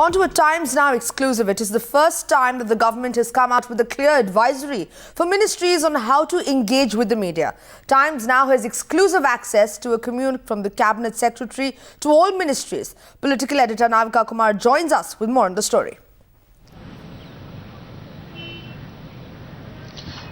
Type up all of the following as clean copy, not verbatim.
On to a Times Now exclusive. It is the first time that the government has come out with a clear advisory for ministries on how to engage with the media. Times Now has exclusive access to a commune from the Cabinet Secretary to all ministries. Political editor Navika Kumar joins us with more on the story.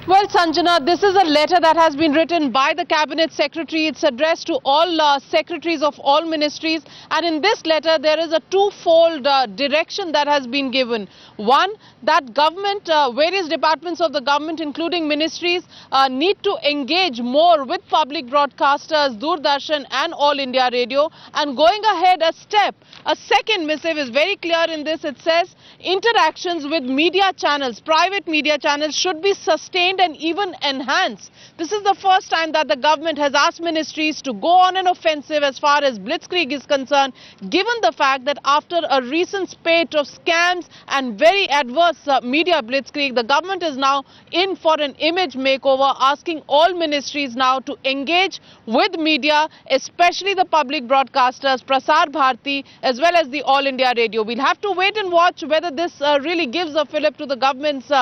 Well, Sanjana, this is a letter that has been written by the Cabinet Secretary. It's addressed to all secretaries of all ministries. And in this letter, there is a twofold direction that has been given. One, that government, various departments of the government, including ministries, need to engage more with public broadcasters, Doordarshan and All India Radio. And going ahead a step, a second missive is very clear in this. It says interactions with media channels, private media channels, should be sustained and even enhanced. This is the first time that the government has asked ministries to go on an offensive as far as Blitzkrieg is concerned, given the fact that after a recent spate of scams and very adverse media Blitzkrieg, the government is now in for an image makeover, asking all ministries now to engage with media, especially the public broadcasters, Prasar Bharati, as well as the All India Radio. We'll have to wait and watch whether this really gives a fillip to the government's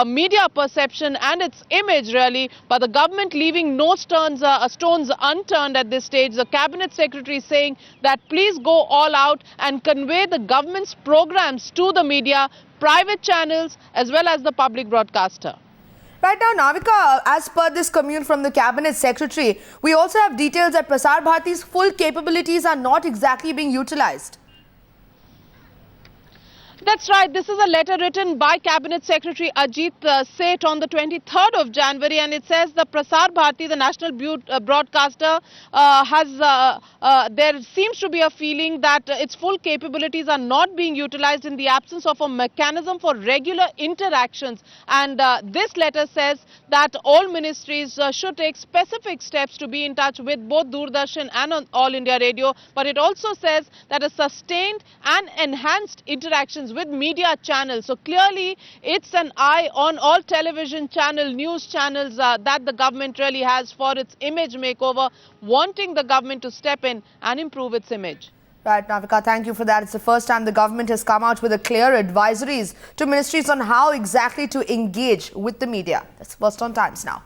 media perception and its image, really. But the government leaving no stones unturned at this stage. The Cabinet Secretary saying that please go all out and convey the government's programs to the media, private channels, as well as the public broadcaster. Right now, Navika, as per this commune from the Cabinet Secretary, we also have details that Prasar Bharati's full capabilities are not exactly being utilized. That's right. This is a letter written by Cabinet Secretary Ajit Seth on the 23rd of January, and it says the Prasar Bharati, the national broadcaster, there seems to be a feeling that its full capabilities are not being utilized in the absence of a mechanism for regular interactions. And this letter says that all ministries should take specific steps to be in touch with both Doordarshan and All India Radio. But it also says that a sustained and enhanced interactions with media channels. So clearly it's an eye on all television channel, news channels that the government really has for its image makeover, wanting the government to step in and improve its image. Right, Navika, thank you for that. It's the first time the government has come out with a clear advisories to ministries on how exactly to engage with the media. That's first on Times Now.